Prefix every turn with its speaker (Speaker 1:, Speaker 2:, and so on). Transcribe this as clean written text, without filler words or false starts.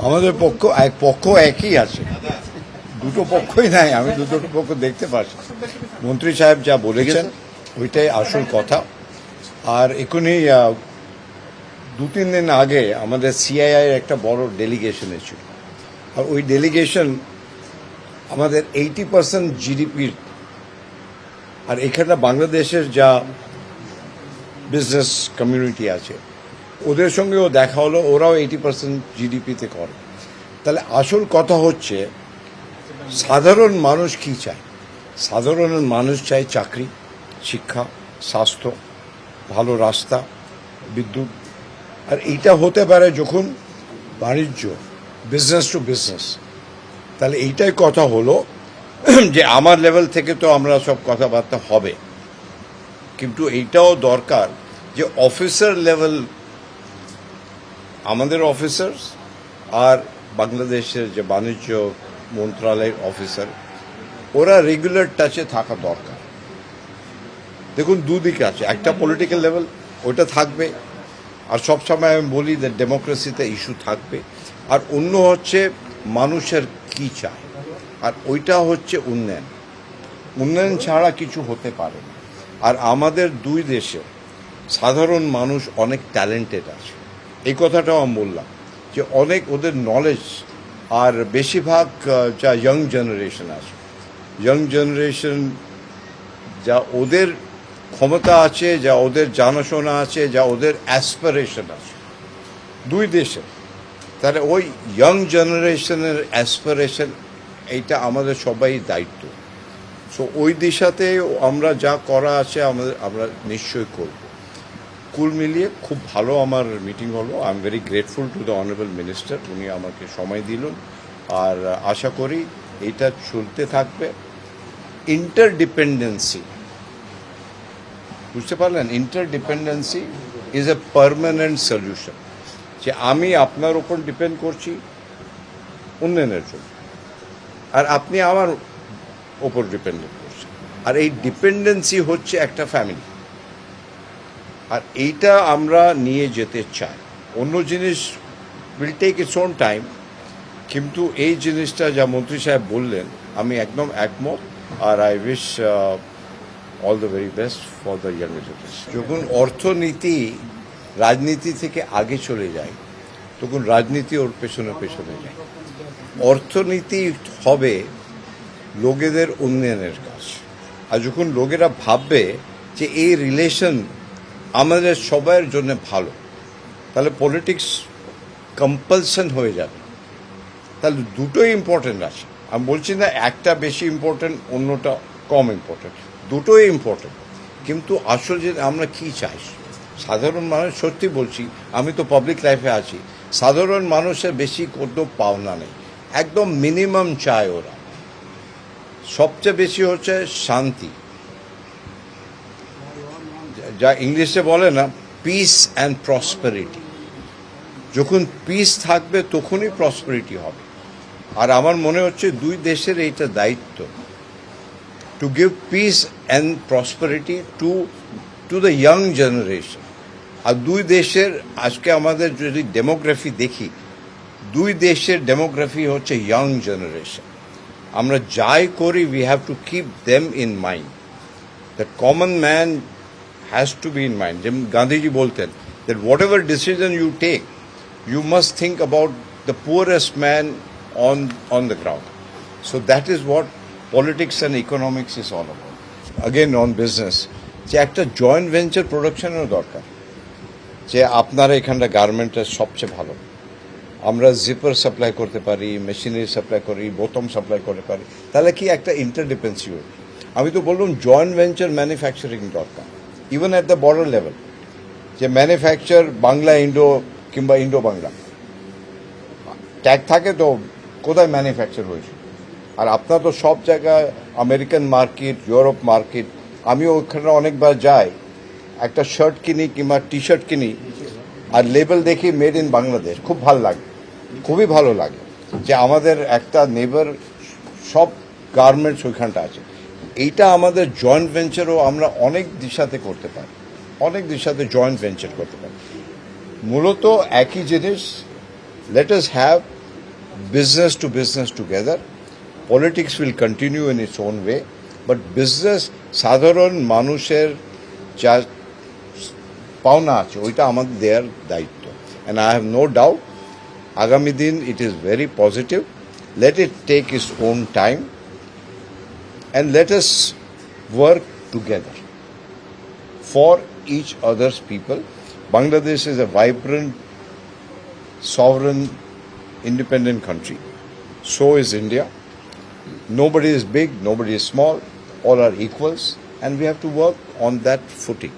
Speaker 1: আমাদের পক্ষ একই আছে, দুটো পক্ষই নাই। আমি দুটো পক্ষ দেখতে পাচ্ছি। মন্ত্রী সাহেব যা বলেছেন ওইটাই আসল কথা। আর এখনই 2-3 দিন আগে আমাদের সিআইআই একটা বড় ডেলিগেশন এসেছিল, আর ওই ডেলিগেশন আমাদের 80% জিডিপির, আর এখানে বাংলাদেশের যা বিজনেস কমিউনিটি আছে ওদের সঙ্গেও দেখা হলো, ওরাও 80% জিডিপিতে করে। তাহলে আসল কথা হচ্ছে সাধারণ মানুষ কি চায়। সাধারণ মানুষ চায় চাকরি, শিক্ষা, স্বাস্থ্য, ভালো রাস্তা, বিদ্যুৎ। আর এইটা হতে পারে যখন বাণিজ্য, বিজনেস টু বিজনেস। তাহলে এইটাই কথা হলো যে আমার লেভেল থেকে তো আমরা সব কথাবার্তা হবে, কিন্তু এইটাও দরকার যে অফিসার লেভেল, আমাদের অফিসার আর বাংলাদেশের যে বাণিজ্য মন্ত্রণালয়ের অফিসার, ওরা রেগুলার টাচে থাকা দরকার। দেখুন, দুদিকে আছে, একটা পলিটিক্যাল লেভেল ওটা থাকবে, আর সবসময় আমি বলি যে ডেমোক্রেসিতে ইস্যু থাকবে, আর অন্য হচ্ছে মানুষের কি চায়, আর ওইটা হচ্ছে উন্নয়ন। উন্নয়ন ছাড়া কিছু হতে পারে না। আর আমাদের দুই দেশে সাধারণ মানুষ অনেক ট্যালেন্টেড আছে, এই কথাটাও আমি বললাম যে অনেক ওদের নলেজ, আর বেশিরভাগ যা ইয়াং জেনারেশন আছে, ইয়াং জেনারেশন যা ওদের ক্ষমতা আছে, যা ওদের জানাশোনা আছে, যা ওদের অ্যাসপিরেশন আছে দুই দেশে। তাহলে ওই ইয়াং জেনারেশনের অ্যাসপিরেশন, এইটা আমাদের সবাই দায়িত্ব। সো ওই দিশাতে আমরা যা করা আছে আমরা নিশ্চয়ই করব। কুল মিলিয়ে খুব ভালো আমার মিটিং হলো। I am very grateful to the honourable minister, উনি আমাকে সময় দিলেন, আর আশা করি এইটা চলতে থাকবে। ইন্টারডিপেন্ডেন্সি, বুঝতে পারলেন? ইন্টারডিপেন্ডেন্সি ইজ এ পার্মানেন্ট সলিউশন। যে আমি আপনার উপর ডিপেন্ড করছি উন্নয়নের জন্য, আর আপনি আমার ওপর ডিপেন্ডেন্ট করছেন, আর এই ডিপেন্ডেন্সি হচ্ছে একটা ফ্যামিলি, আর এইটা আমরা নিয়ে যেতে চাই। অন্য জিনিস will take its own time, কিন্তু এই জিনিসটা যা মন্ত্রী সাহেব বললেন আমি একদম একমত। আর I wish all the very best for the young generation. যখন অর্থনীতি রাজনীতি থেকে আগে চলে যায়, তখন রাজনীতি ওর পেছনে পেছনে যায়। অর্থনীতি হবে লোকেদের উন্নয়নের কাজ, আর যখন লোকেরা ভাববে যে এই রিলেশন আমাদের সবার জন্য ভালো, তাহলে পলিটিক্স কম্পালশন হয়ে যাবে। তাহলে দুটোই ইম্পর্টেন্ট আছে। আমি বলছি না একটা বেশি ইম্পর্টেন্ট, অন্যটা কম ইম্পর্টেন্ট, দুটোই ইম্পর্টেন্ট। কিন্তু আসল যে আমরা কি চাই, সাধারণ মানুষ, সত্যি বলছি, আমি তো পাবলিক লাইফে আছি, সাধারণ মানুষের বেশি কোনো পাওনা নেই, একদম মিনিমাম চায় ওরা। সবচেয়ে বেশি হচ্ছে শান্তি, যা ইংলিশে বলে না পিস অ্যান্ড প্রসপেরিটি। যখন পিস থাকবে তখনই প্রসপেরিটি হবে। আর আমার মনে হচ্ছে দুই দেশের এইটা দায়িত্ব, to give peace and prosperity to the young generation. আর দুই দেশের আজকে আমাদের যদি ডেমোগ্রাফি দেখি, দুই দেশের ডেমোগ্রাফি হচ্ছে ইয়াং জেনারেশন। আমরা যাই করি we have to keep them in mind. The common man has to be in mind. যেমন গান্ধীজি বলতেন that whatever decision you take, you must think about the poorest man on the ground. So that is what politics and economics is all about. Again on business, যে একটা joint venture প্রোডাকশনের দরকার। যে আপনারা এখানটা গার্মেন্টের সবচেয়ে ভালো, আমরা জিপার সাপ্লাই করতে পারি, মেশিনারি সাপ্লাই করি, বোতাম সাপ্লাই করতে পারি, তাহলে কি একটা ইন্টারডিপেন্সি হবে। আমি তো বললাম জয়েন্ট ভেঞ্চার ম্যানুফ্যাকচারিং দরকার, even at the border level. যে ম্যানুফ্যাকচার বাংলা ইন্ডো কিংবা ইন্ডো বাংলা ট্যাগ থাকে, তো কোথায় ম্যানুফ্যাকচার হয়েছে। আর আপনার তো সব জায়গায় আমেরিকান মার্কেট, ইউরোপ মার্কেট, আমিও ওখানে অনেকবার যাই, একটা শার্ট কিনি কিংবা টি শার্ট কিনি, আর লেবেল দেখি মেড ইন বাংলাদেশ, খুব ভালো লাগে, খুবই ভালো লাগে যে আমাদের একটা নেবার সব গার্মেন্টস ওইখানটা আছে। এইটা আমাদের জয়েন্ট ভেঞ্চারও আমরা অনেক দিশাতে করতে পারি, অনেক দিশাতে জয়েন্ট ভেঞ্চার করতে পারি। মূলত একই জিনিস, let us have business to business together. Politics will continue in its own way, but business সাধারণ মানুষের যা পাওনা আছে ওইটা আমাদের দেওয়ার দায়িত্ব। And I have no doubt আগামী দিন it is very positive. Let it take its own time and let us work together for each other's people. Bangladesh is a vibrant, sovereign, independent country. So is India. Nobody is big, nobody is small, all are equals, and we have to work on that footing.